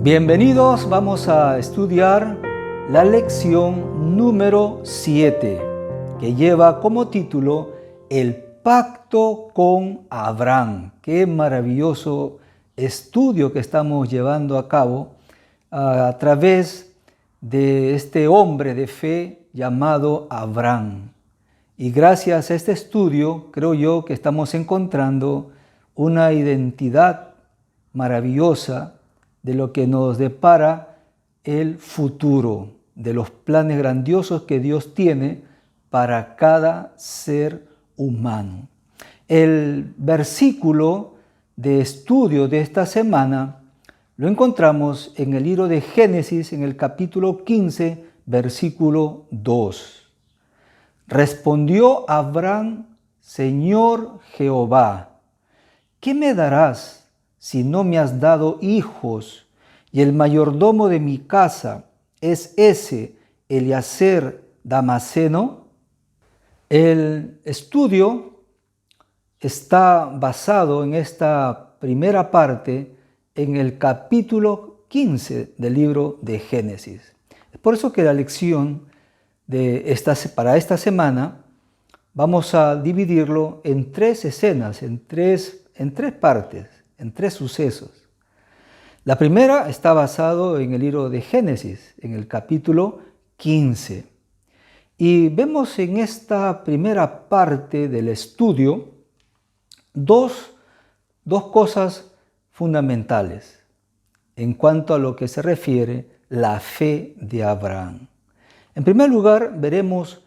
Bienvenidos, vamos a estudiar la lección número 7, que lleva como título El pacto con Abraham. Qué maravilloso estudio que estamos llevando a cabo a través de este hombre de fe llamado Abraham. Y gracias a este estudio, creo yo que estamos encontrando una identidad maravillosa de lo que nos depara el futuro, de los planes grandiosos que Dios tiene para cada ser humano. El versículo de estudio de esta semana lo encontramos en el libro de Génesis, en el capítulo 15, versículo 2. Respondió Abraham: Señor Jehová, ¿qué me darás si no me has dado hijos, y el mayordomo de mi casa es ese Eliezer Damaseno? El estudio está basado en esta primera parte en el capítulo 15 del libro de Génesis. Es por eso que la lección para esta semana vamos a dividirlo en tres escenas, en tres partes, en tres sucesos. La primera está basado en el libro de Génesis, en el capítulo 15. Y vemos en esta primera parte del estudio dos cosas fundamentales en cuanto a lo que se refiere la fe de Abraham. En primer lugar, veremos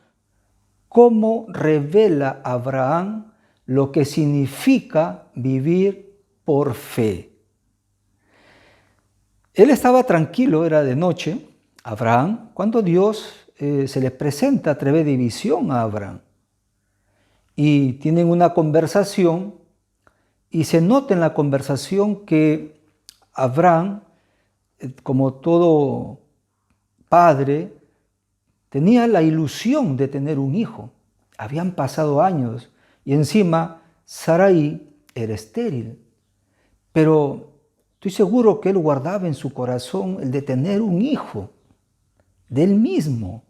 cómo revela Abraham lo que significa vivir por fe. Él estaba tranquilo, era de noche, Abraham, cuando Dios se le presenta a través de visión a Abraham. Y tienen una conversación, y se nota en la conversación que Abraham, como todo padre, tenía la ilusión de tener un hijo. Habían pasado años y encima Sarai era estéril. Pero estoy seguro que él guardaba en su corazón el de tener un hijo de él mismo,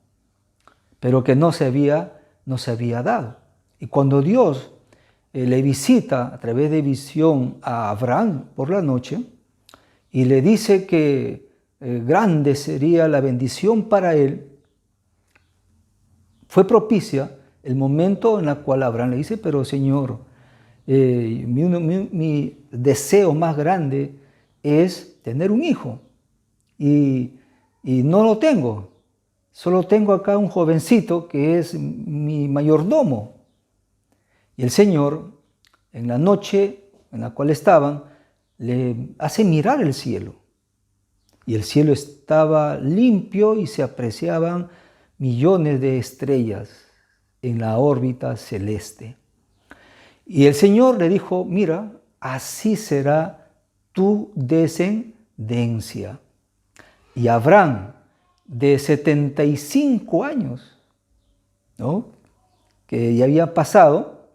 pero que no se había dado. Y cuando Dios le visita a través de visión a Abraham por la noche y le dice que grande sería la bendición para él, fue propicia el momento en el cual Abraham le dice: pero Señor, mi deseo más grande es tener un hijo y no lo tengo. Solo tengo acá un jovencito que es mi mayordomo. Y el Señor, en la noche en la cual estaban, le hace mirar el cielo. Y el cielo estaba limpio y se apreciaban millones de estrellas en la órbita celeste. Y el Señor le dijo: mira, así será tu descendencia. Y Abraham, de 75 años, ¿no?, que ya había pasado,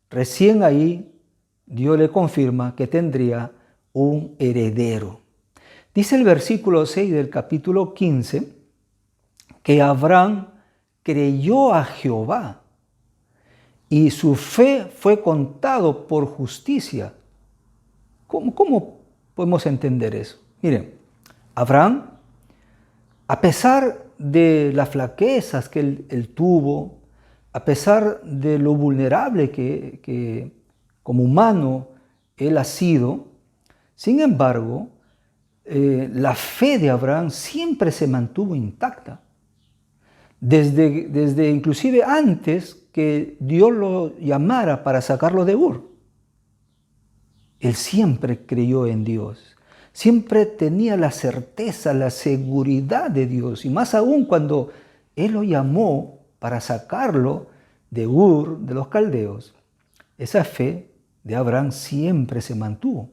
recién ahí Dios le confirma que tendría un heredero. Dice el versículo 6 del capítulo 15 que Abraham creyó a Jehová y su fe fue contado por justicia. ¿Cómo podemos entender eso? Miren, Abraham, a pesar de las flaquezas que él tuvo, a pesar de lo vulnerable que como humano él ha sido, sin embargo, la fe de Abraham siempre se mantuvo intacta. Desde inclusive antes que Dios lo llamara para sacarlo de Ur. Él siempre creyó en Dios. Siempre tenía la certeza, la seguridad de Dios. Y más aún cuando Él lo llamó para sacarlo de Ur, de los caldeos, esa fe de Abraham siempre se mantuvo.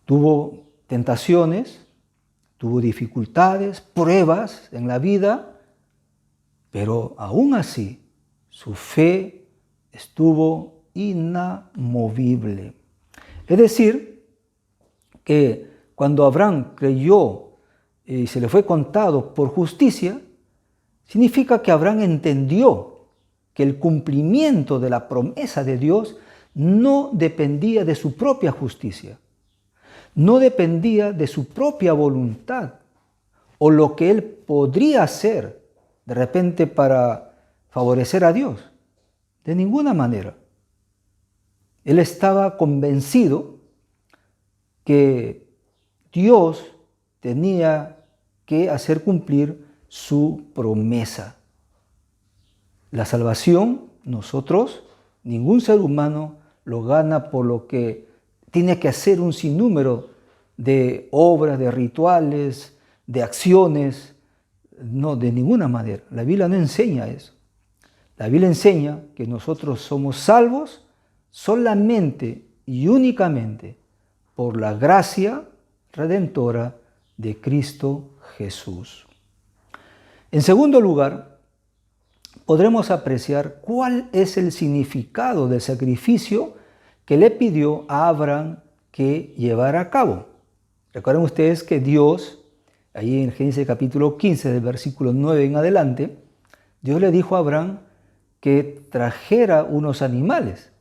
Tuvo tentaciones, tuvo dificultades, pruebas en la vida, pero aún así su fe estuvo inamovible. Es decir, que cuando Abraham creyó y se le fue contado por justicia, significa que Abraham entendió que el cumplimiento de la promesa de Dios no dependía de su propia justicia, no dependía de su propia voluntad o lo que él podría hacer de repente para favorecer a Dios. De ninguna manera. Él estaba convencido que Dios tenía que hacer cumplir su promesa. La salvación, nosotros, ningún ser humano lo gana por lo que tiene que hacer un sinnúmero de obras, de rituales, de acciones. No, de ninguna manera. La Biblia no enseña eso. La Biblia enseña que nosotros somos salvos solamente y únicamente por la gracia redentora de Cristo Jesús. En segundo lugar, podremos apreciar cuál es el significado del sacrificio que le pidió a Abraham que llevara a cabo. Recuerden ustedes que Dios, ahí en Génesis capítulo 15, del versículo 9 en adelante, Dios le dijo a Abraham que trajera unos animales,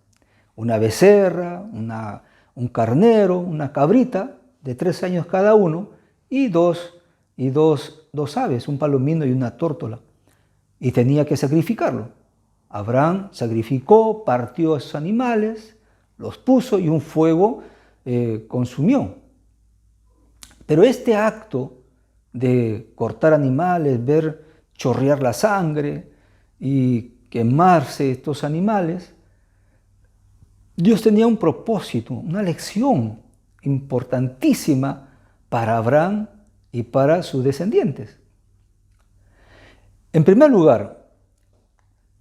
una becerra, un carnero, una cabrita de 3 años cada uno y dos aves, un palomino y una tórtola. Y tenía que sacrificarlo. Abraham sacrificó, partió esos animales, los puso y un fuego consumió. Pero este acto de cortar animales, ver chorrear la sangre y quemarse estos animales, Dios tenía un propósito, una lección importantísima para Abraham y para sus descendientes. En primer lugar,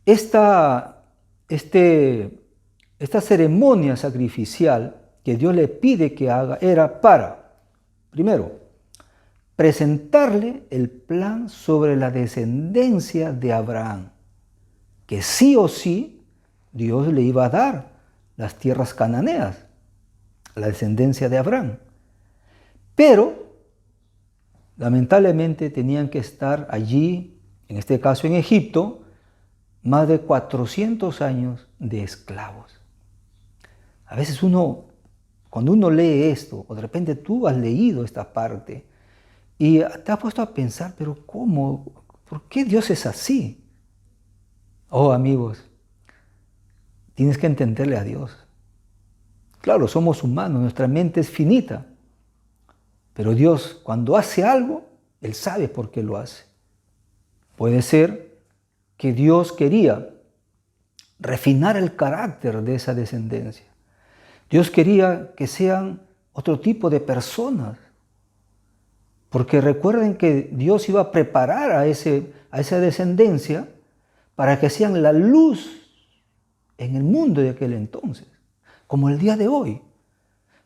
esta ceremonia sacrificial que Dios le pide que haga era para, primero, presentarle el plan sobre la descendencia de Abraham, que sí o sí Dios le iba a dar las tierras cananeas, a la descendencia de Abraham. Pero, lamentablemente, tenían que estar allí, en este caso en Egipto, más de 400 años de esclavos. A veces cuando uno lee esto, o de repente tú has leído esta parte, y te has puesto a pensar, pero ¿cómo? ¿Por qué Dios es así? Oh, amigos, tienes que entenderle a Dios. Claro, somos humanos, nuestra mente es finita, pero Dios, cuando hace algo, Él sabe por qué lo hace. Puede ser que Dios quería refinar el carácter de esa descendencia. Dios quería que sean otro tipo de personas. Porque recuerden que Dios iba a preparar a esa descendencia para que sean la luz en el mundo de aquel entonces, como el día de hoy.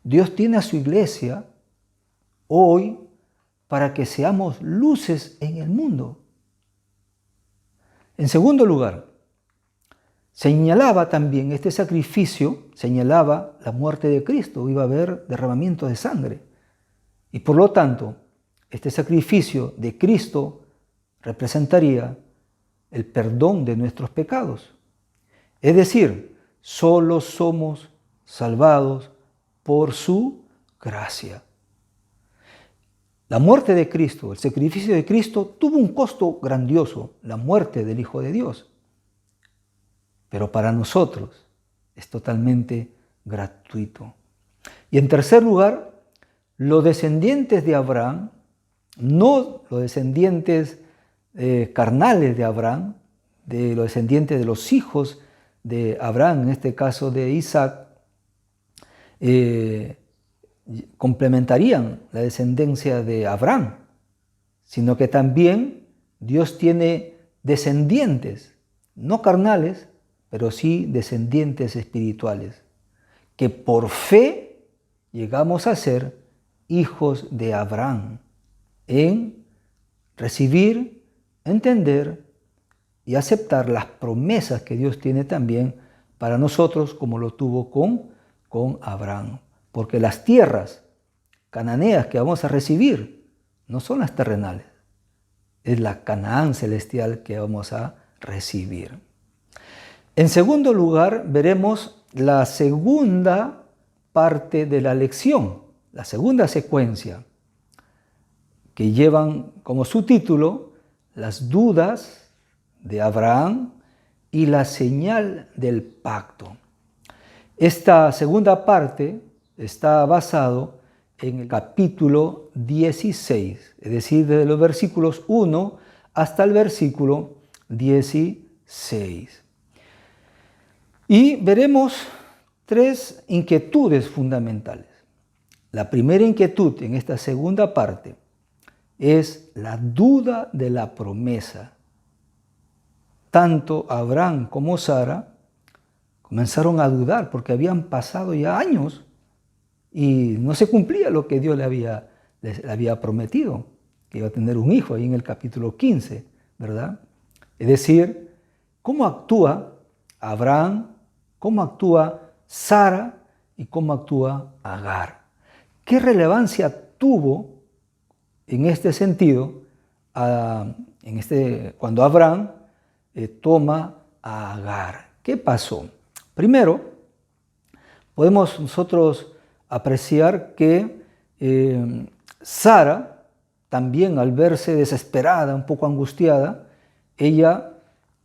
Dios tiene a su iglesia hoy para que seamos luces en el mundo. En segundo lugar, señalaba también este sacrificio, señalaba la muerte de Cristo, iba a haber derramamiento de sangre. Y por lo tanto, este sacrificio de Cristo representaría el perdón de nuestros pecados. Es decir, solo somos salvados por su gracia. La muerte de Cristo, el sacrificio de Cristo, tuvo un costo grandioso, la muerte del Hijo de Dios. Pero para nosotros es totalmente gratuito. Y en tercer lugar, los descendientes de Abraham, no los descendientes carnales de Abraham, de los descendientes de los hijos de Abraham, en este caso de Isaac, complementarían la descendencia de Abraham, sino que también Dios tiene descendientes, no carnales, pero sí descendientes espirituales, que por fe llegamos a ser hijos de Abraham, en recibir, entender y aceptar las promesas que Dios tiene también para nosotros, como lo tuvo con Abraham. Porque las tierras cananeas que vamos a recibir no son las terrenales, es la Canaán celestial que vamos a recibir. En segundo lugar, veremos la segunda parte de la lección, la segunda secuencia, que llevan como subtítulo las dudas de Abraham y la señal del pacto. Esta segunda parte está basado en el capítulo 16, es decir, desde los versículos 1 hasta el versículo 16. Y veremos tres inquietudes fundamentales. La primera inquietud en esta segunda parte es la duda de la promesa. Tanto Abraham como Sara comenzaron a dudar porque habían pasado ya años y no se cumplía lo que Dios les había prometido, que iba a tener un hijo ahí en el capítulo 15, ¿verdad? Es decir, cómo actúa Abraham, cómo actúa Sara y cómo actúa Agar. ¿Qué relevancia tuvo en este sentido cuando Abraham toma a Agar? ¿Qué pasó? Primero, podemos nosotros apreciar que Sara, también al verse desesperada, un poco angustiada, ella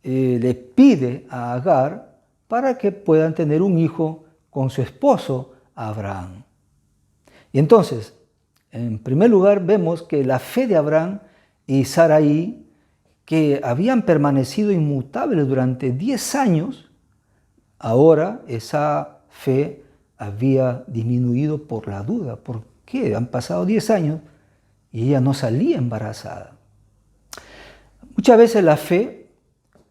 le pide a Agar para que puedan tener un hijo con su esposo Abraham. Y entonces, en primer lugar, vemos que la fe de Abraham y Sarai, que habían permanecido inmutables durante 10 años, ahora esa fe había disminuido por la duda. ¿Por qué? Han pasado 10 años y ella no salía embarazada. Muchas veces la fe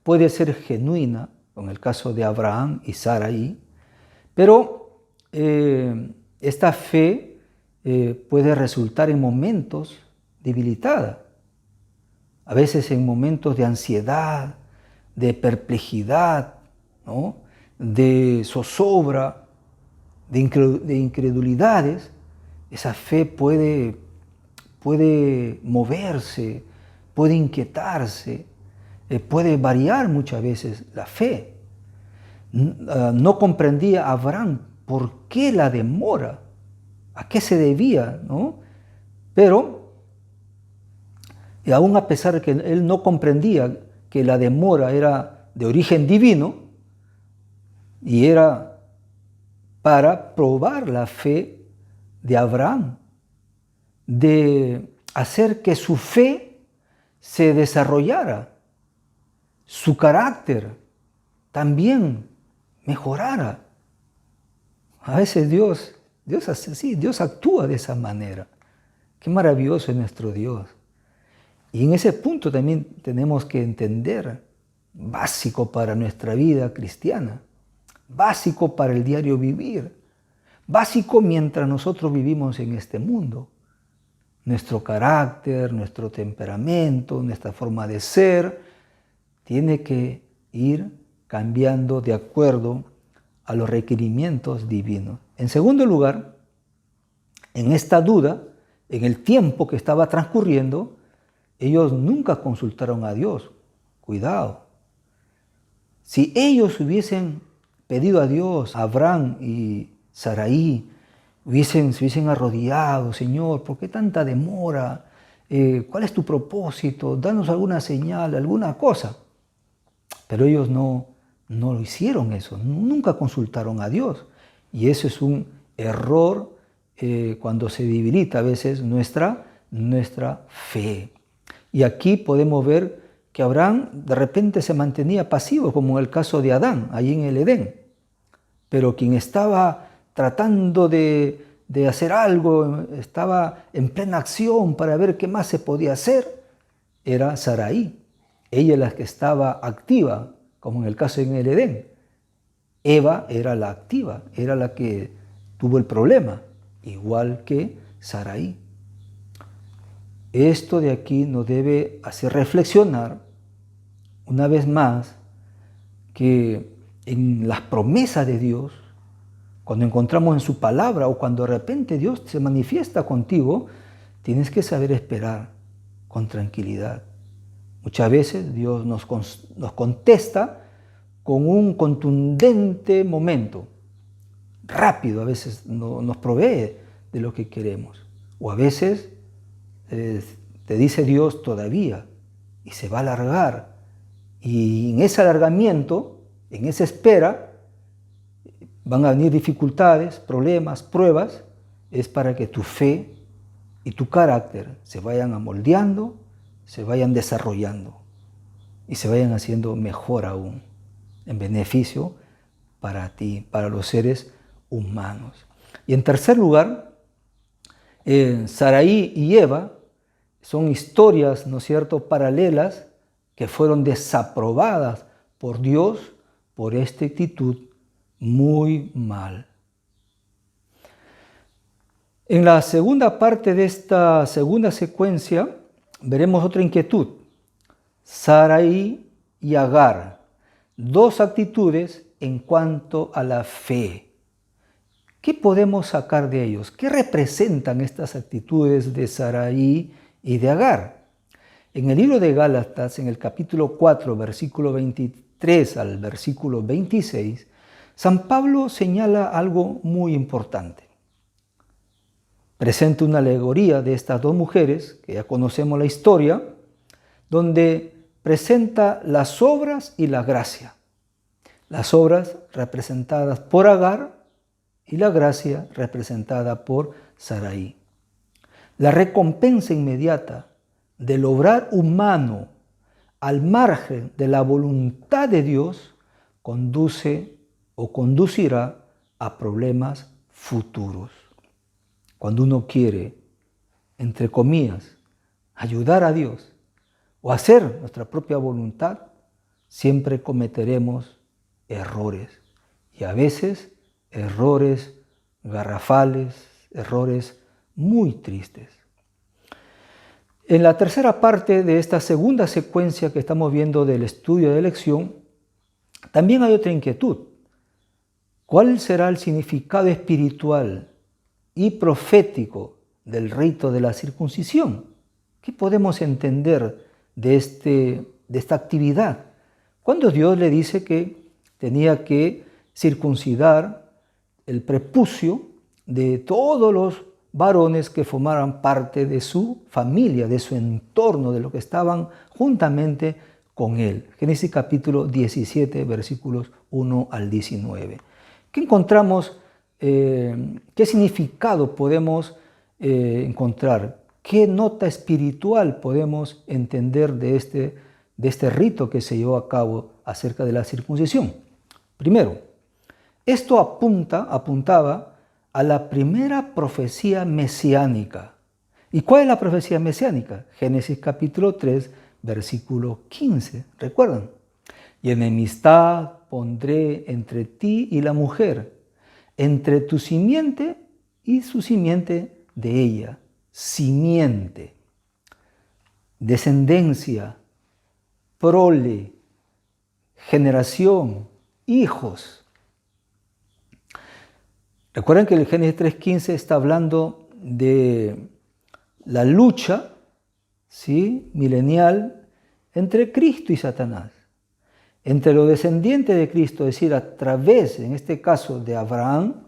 puede ser genuina, en el caso de Abraham y Sarai, pero esta fe puede resultar en momentos debilitada, a veces en momentos de ansiedad, de perplejidad, ¿no?, de zozobra, de incredulidades. Esa fe puede moverse, puede inquietarse, puede variar muchas veces la fe. No comprendía Abraham por qué la demora, a qué se debía, ¿no? Pero, y aún a pesar de que él no comprendía que la demora era de origen divino y era para probar la fe de Abraham, de hacer que su fe se desarrollara, su carácter también mejorara. A veces Dios hace así, Dios actúa de esa manera. Qué maravilloso es nuestro Dios. Y en ese punto también tenemos que entender, básico para nuestra vida cristiana, básico para el diario vivir, básico mientras nosotros vivimos en este mundo. Nuestro carácter, nuestro temperamento, nuestra forma de ser, tiene que ir cambiando de acuerdo a los requerimientos divinos. En segundo lugar, en esta duda, en el tiempo que estaba transcurriendo, ellos nunca consultaron a Dios. Cuidado. Si ellos hubiesen pedido a Dios, Abraham y Sarai, se hubiesen arrodillado: Señor, ¿por qué tanta demora? ¿Cuál es tu propósito? Danos alguna señal, alguna cosa. Pero ellos no lo hicieron eso, nunca consultaron a Dios. Y eso es un error cuando se debilita a veces nuestra fe. Y aquí podemos ver que Abraham de repente se mantenía pasivo, como en el caso de Adán, allí en el Edén. Pero quien estaba tratando de hacer algo, estaba en plena acción para ver qué más se podía hacer, era Sarai. Ella es la que estaba activa, como en el caso en el Edén. Eva era la activa, era la que tuvo el problema, igual que Sarai. Esto de aquí nos debe hacer reflexionar una vez más que en las promesas de Dios, cuando encontramos en su palabra o cuando de repente Dios se manifiesta contigo, tienes que saber esperar con tranquilidad. Muchas veces Dios nos contesta con un contundente momento, rápido, a veces nos provee de lo que queremos. O a veces te dice Dios todavía y se va a alargar. Y en ese alargamiento, en esa espera, van a venir dificultades, problemas, pruebas. Es para que tu fe y tu carácter se vayan amoldeando, se vayan desarrollando y se vayan haciendo mejor aún, en beneficio para ti, para los seres humanos. Y en tercer lugar, Saraí y Eva son historias, ¿no es cierto?, paralelas que fueron desaprobadas por Dios por esta actitud muy mal. En la segunda parte de esta segunda secuencia veremos otra inquietud. Saraí y Agar, dos actitudes en cuanto a la fe. ¿Qué podemos sacar de ellos? ¿Qué representan estas actitudes de Saraí y de Agar? En el libro de Gálatas, en el capítulo 4, versículo 23 al versículo 26, San Pablo señala algo muy importante. Presenta una alegoría de estas dos mujeres, que ya conocemos la historia, donde presenta las obras y la gracia. Las obras representadas por Agar y la gracia representada por Saraí. La recompensa inmediata del obrar humano al margen de la voluntad de Dios conduce o conducirá a problemas futuros. Cuando uno quiere, entre comillas, ayudar a Dios o hacer nuestra propia voluntad, siempre cometeremos errores. Y a veces errores garrafales, errores muy tristes. En la tercera parte de esta segunda secuencia que estamos viendo del estudio de elección, también hay otra inquietud. ¿Cuál será el significado espiritual y profético del rito de la circuncisión? ¿Qué podemos entender de esta actividad? Cuando Dios le dice que tenía que circuncidar el prepucio de todos los varones que formaran parte de su familia, de su entorno, de lo que estaban juntamente con él. Génesis capítulo 17, versículos 1 al 19. ¿Qué encontramos? ¿Qué significado podemos encontrar? ¿Qué nota espiritual podemos entender de este rito que se llevó a cabo acerca de la circuncisión? Primero, esto apuntaba a la primera profecía mesiánica. ¿Y cuál es la profecía mesiánica? Génesis capítulo 3, versículo 15. ¿Recuerdan? Y enemistad pondré entre ti y la mujer, entre tu simiente y su simiente de ella. Simiente, descendencia, prole, generación, hijos. Recuerden que el Génesis 3.15 está hablando de la lucha, ¿sí?, milenial entre Cristo y Satanás, entre los descendientes de Cristo, es decir, a través, en este caso, de Abraham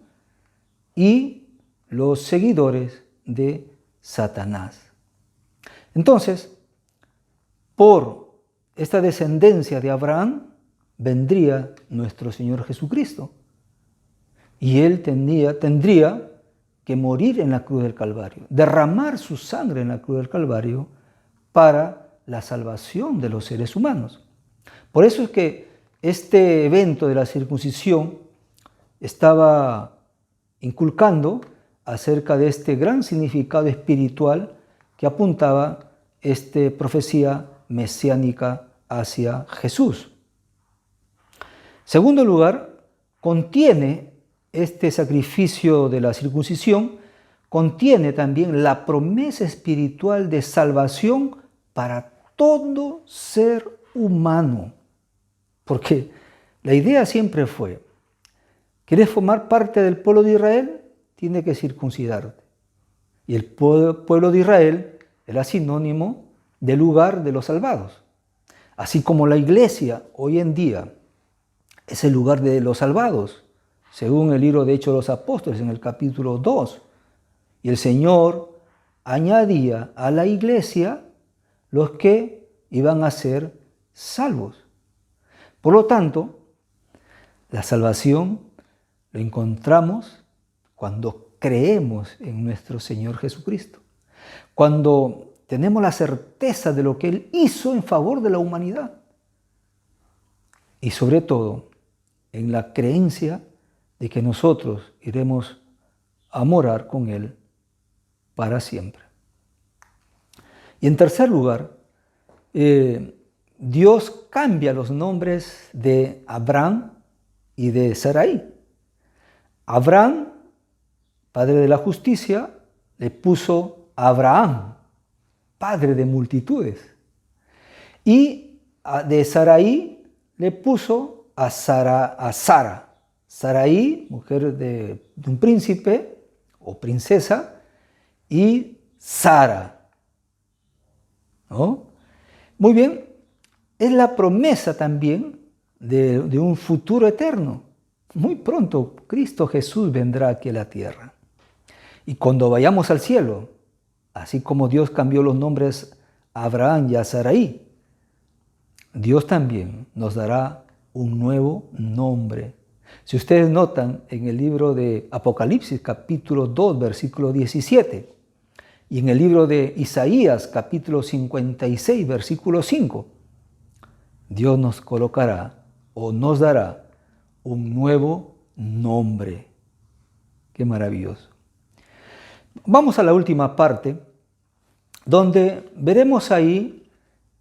y los seguidores de Satanás. Entonces, por esta descendencia de Abraham vendría nuestro Señor Jesucristo. Y Él tendría que morir en la cruz del Calvario, derramar su sangre en la cruz del Calvario para la salvación de los seres humanos. Por eso es que este evento de la circuncisión estaba inculcando acerca de este gran significado espiritual que apuntaba esta profecía mesiánica hacia Jesús. Segundo lugar, contiene este sacrificio de la circuncisión, contiene también la promesa espiritual de salvación para todo ser humano. Porque la idea siempre fue, ¿Quieres formar parte del pueblo de Israel? Tienes que circuncidarte. Y el pueblo de Israel era sinónimo del lugar de los salvados. Así como la iglesia hoy en día es el lugar de los salvados, según el libro de Hechos de los Apóstoles en el capítulo 2. Y el Señor añadía a la iglesia los que iban a ser salvos. Por lo tanto, la salvación lo encontramos cuando creemos en nuestro Señor Jesucristo, cuando tenemos la certeza de lo que Él hizo en favor de la humanidad y sobre todo en la creencia de que nosotros iremos a morar con Él para siempre. Y en tercer lugar, Dios cambia los nombres de Abraham y de Sarai. Abraham, padre de la justicia, le puso Abraham, padre de multitudes. Y de Sarai le puso a Sara. Sarai, mujer de un príncipe o princesa, y Sara, ¿no? Muy bien, es la promesa también de un futuro eterno. Muy pronto Cristo Jesús vendrá aquí a la tierra. Y cuando vayamos al cielo, así como Dios cambió los nombres a Abraham y a Sarai, Dios también nos dará un nuevo nombre. Si ustedes notan en el libro de Apocalipsis, capítulo 2, versículo 17, y en el libro de Isaías, capítulo 56, versículo 5, Dios nos colocará o nos dará un nuevo nombre. Qué maravilloso. Vamos a la última parte, donde veremos ahí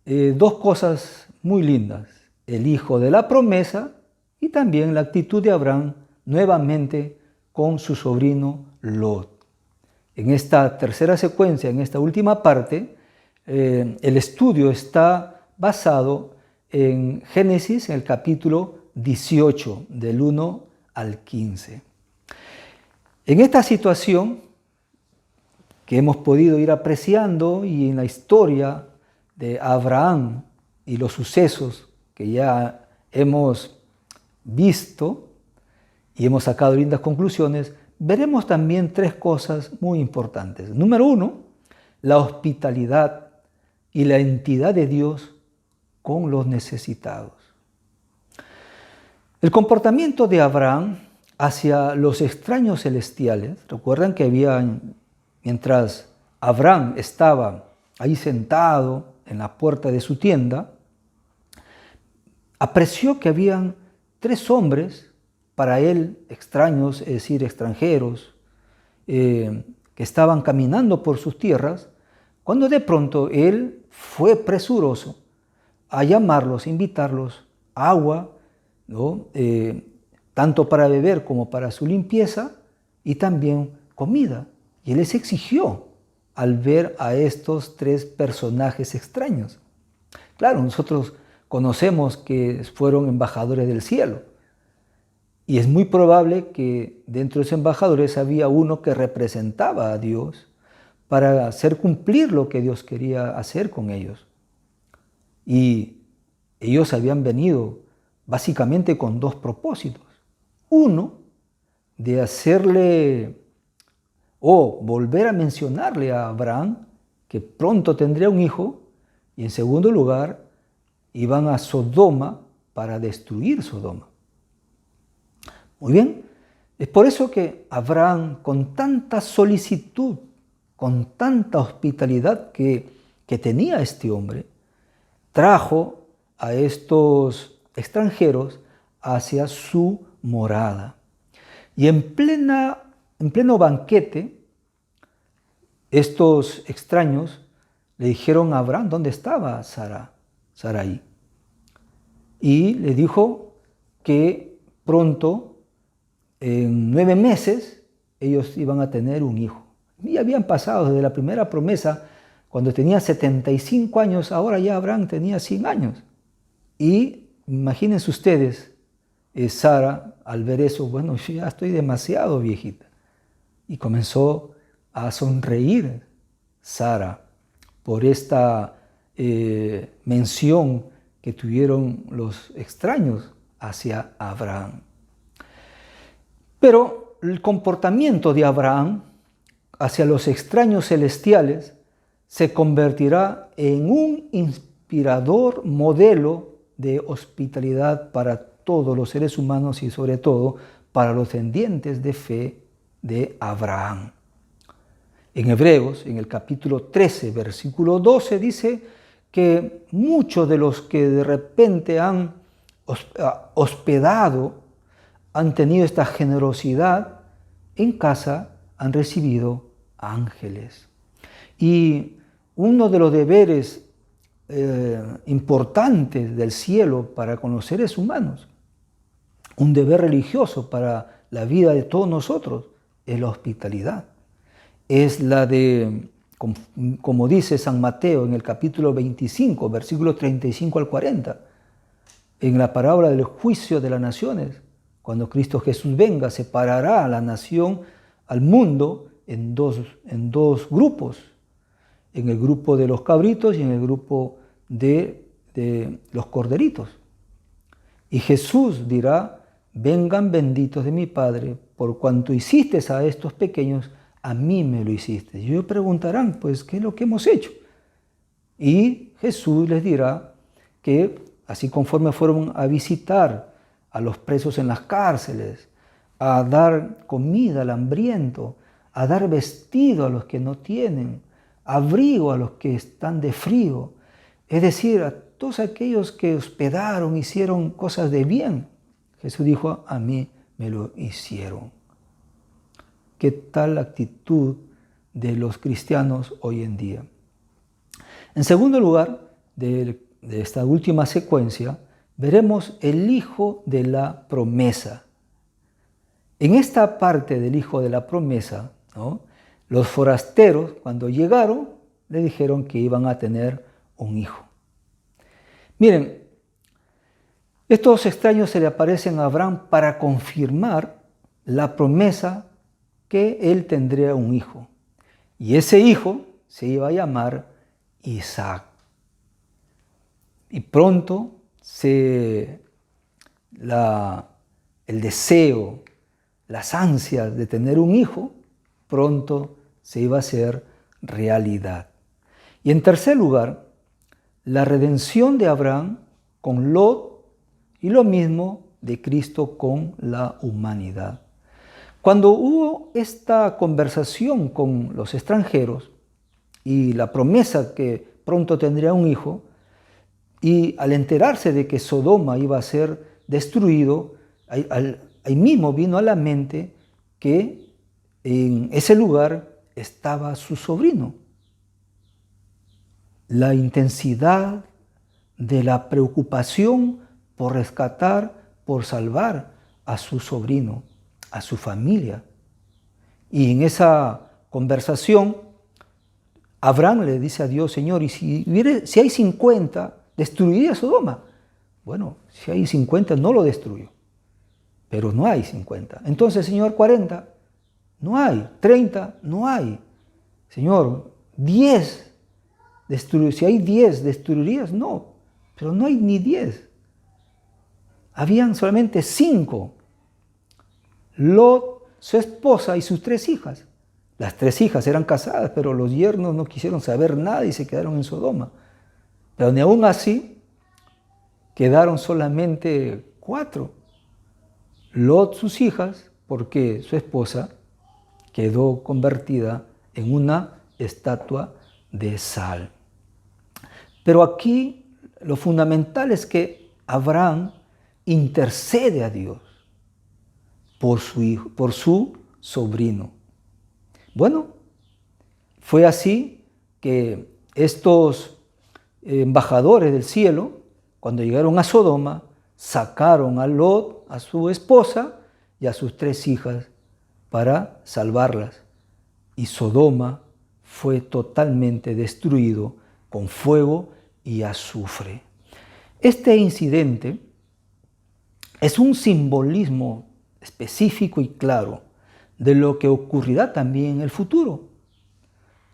dos cosas muy lindas. El hijo de la promesa y también la actitud de Abraham nuevamente con su sobrino Lot. En esta tercera secuencia, en esta última parte, el estudio está basado en Génesis, en el capítulo 18, del 1 al 15. En esta situación que hemos podido ir apreciando y en la historia de Abraham y los sucesos que ya hemos visto y hemos sacado lindas conclusiones, veremos también tres cosas muy importantes. Número uno, la hospitalidad y la entidad de Dios con los necesitados. El comportamiento de Abraham hacia los extraños celestiales, recuerdan que mientras Abraham estaba ahí sentado en la puerta de su tienda, apreció que habían tres hombres, para él extraños, es decir, extranjeros, que estaban caminando por sus tierras, cuando de pronto él fue presuroso a llamarlos, invitarlos a agua, ¿no? Tanto para beber como para su limpieza, y también comida. Y él les exigió al ver a estos tres personajes extraños. Claro, nosotros conocemos que fueron embajadores del cielo. Y es muy probable que dentro de esos embajadores había uno que representaba a Dios para hacer cumplir lo que Dios quería hacer con ellos. Y ellos habían venido básicamente con dos propósitos. Uno, de hacerle o volver a mencionarle a Abraham que pronto tendría un hijo, y en segundo lugar, iban a Sodoma para destruir Sodoma. Muy bien, es por eso que Abraham, con tanta solicitud, con tanta hospitalidad que tenía este hombre, trajo a estos extranjeros hacia su morada. Y en pleno banquete, estos extraños le dijeron a Abraham dónde estaba Sarai. Y le dijo que pronto, en 9 meses, ellos iban a tener un hijo. Y habían pasado desde la primera promesa, cuando tenía 75 años, ahora ya Abraham tenía 100 años. Y imagínense ustedes Sara, al ver eso, bueno, yo ya estoy demasiado viejita. Y comenzó a sonreír Sara por esta mención que tuvieron los extraños hacia Abraham. Pero el comportamiento de Abraham hacia los extraños celestiales se convertirá en un inspirador modelo de hospitalidad para todos los seres humanos y sobre todo para los descendientes de fe de Abraham. En Hebreos, en el capítulo 13, versículo 12, dice que muchos de los que de repente han hospedado, han tenido esta generosidad, en casa han recibido ángeles. Y uno de los deberes importantes del cielo para con los seres humanos, un deber religioso para la vida de todos nosotros, es la hospitalidad. Es la de, como dice San Mateo en el capítulo 25, versículos 35 al 40, en la parábola del juicio de las naciones, cuando Cristo Jesús venga, separará a la nación, al mundo, en dos grupos, en el grupo de los cabritos y en el grupo de los corderitos. Y Jesús dirá: vengan benditos de mi Padre, por cuanto hiciste a estos pequeños, a mí me lo hiciste. Y ellos preguntarán, pues, ¿qué es lo que hemos hecho? Y Jesús les dirá que, así conforme fueron a visitar a los presos en las cárceles, a dar comida al hambriento, a dar vestido a los que no tienen, abrigo a los que están de frío, es decir, a todos aquellos que hospedaron, hicieron cosas de bien, Jesús dijo: a mí me lo hicieron. ¿Qué tal la actitud de los cristianos hoy en día? En segundo lugar, de esta última secuencia, veremos el hijo de la promesa. En esta parte del hijo de la promesa, ¿no?, los forasteros, cuando llegaron, le dijeron que iban a tener un hijo. Miren, estos extraños se le aparecen a Abraham para confirmar la promesa que él tendría un hijo. Y ese hijo se iba a llamar Isaac. Y pronto el deseo, las ansias de tener un hijo, pronto se iba a hacer realidad. Y en tercer lugar, la redención de Abraham con Lot y lo mismo de Cristo con la humanidad. Cuando hubo esta conversación con los extranjeros y la promesa que pronto tendría un hijo, y al enterarse de que Sodoma iba a ser destruido, ahí mismo vino a la mente que en ese lugar estaba su sobrino. La intensidad de la preocupación por rescatar, por salvar a su sobrino, a su familia. Y en esa conversación, Abraham le dice a Dios: Señor, y si hay 50, ¿destruiría Sodoma? Bueno, si hay 50, no lo destruyo. Pero no hay 50. Entonces, Señor, 40, no hay. 30, no hay. Señor, 10, si hay 10, ¿destruirías? No, pero no hay ni 10. Habían solamente 5. Lot, su esposa y sus 3 hijas. Las 3 hijas eran casadas, pero los yernos no quisieron saber nada y se quedaron en Sodoma. Pero ni aún así quedaron solamente 4. Lot, sus hijas, porque su esposa quedó convertida en una estatua de sal. Pero aquí lo fundamental es que Abraham intercede a Dios por su hijo, por su sobrino. Bueno, fue así que estos embajadores del cielo, cuando llegaron a Sodoma, sacaron a Lot, a su esposa y a sus 3 hijas para salvarlas. Y Sodoma fue totalmente destruido con fuego y azufre. Este incidente Es un simbolismo específico y claro de lo que ocurrirá también en el futuro,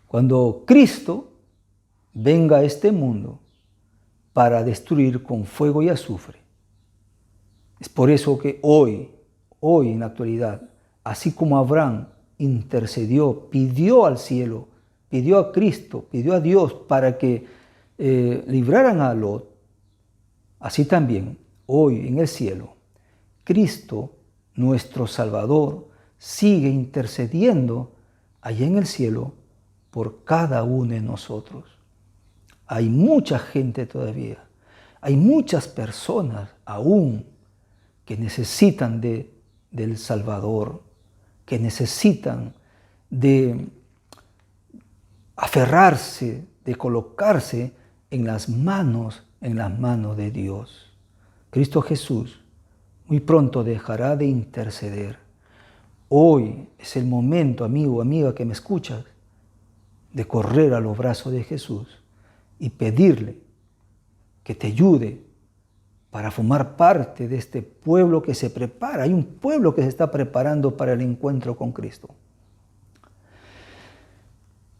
cuando Cristo venga a este mundo para destruir con fuego y azufre. Es por eso que hoy en la actualidad, así como Abraham intercedió, pidió al cielo, pidió a Cristo, pidió a Dios para que libraran a Lot, así también hoy en el cielo, Cristo, nuestro Salvador, sigue intercediendo allá en el cielo por cada uno de nosotros. Hay mucha gente todavía, hay muchas personas aún que necesitan del Salvador, que necesitan de aferrarse, de colocarse en las manos de Dios. Cristo Jesús muy pronto dejará de interceder. Hoy es el momento, amigo, amiga que me escuchas, de correr a los brazos de Jesús y pedirle que te ayude para formar parte de este pueblo que se prepara. Hay un pueblo que se está preparando para el encuentro con Cristo.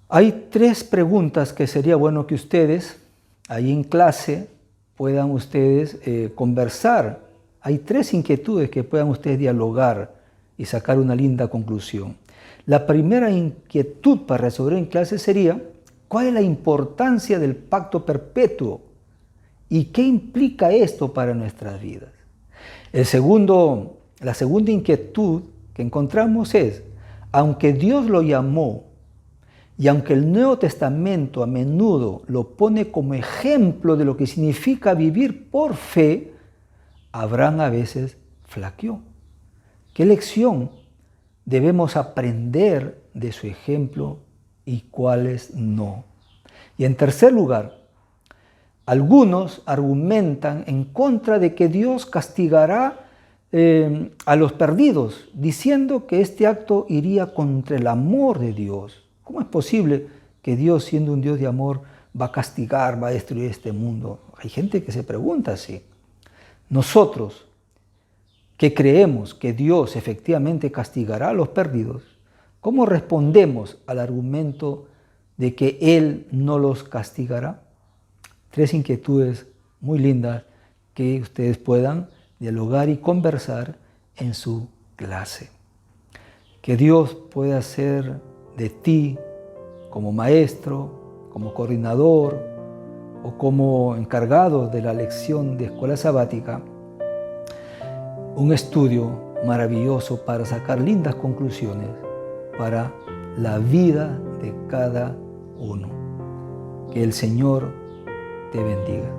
Hay 3 preguntas que sería bueno que ustedes, ahí en clase, puedan ustedes conversar. Hay 3 inquietudes que puedan ustedes dialogar y sacar una linda conclusión. La primera inquietud para resolver en clase sería: ¿cuál es la importancia del pacto perpetuo? ¿Y qué implica esto para nuestras vidas? La segunda inquietud que encontramos es: aunque Dios lo llamó y aunque el Nuevo Testamento a menudo lo pone como ejemplo de lo que significa vivir por fe, Abraham a veces flaqueó. ¿Qué lección debemos aprender de su ejemplo y cuáles no? Y en tercer lugar, algunos argumentan en contra de que Dios castigará a los perdidos, diciendo que este acto iría contra el amor de Dios. ¿Cómo es posible que Dios, siendo un Dios de amor, va a castigar, va a destruir este mundo? Hay gente que se pregunta así. Nosotros, que creemos que Dios efectivamente castigará a los perdidos, ¿cómo respondemos al argumento de que Él no los castigará? 3 inquietudes muy lindas que ustedes puedan dialogar y conversar en su clase. Que Dios pueda hacer de ti, como maestro, como coordinador o como encargado de la lección de escuela sabática, un estudio maravilloso para sacar lindas conclusiones para la vida de cada uno. Que el Señor te bendiga.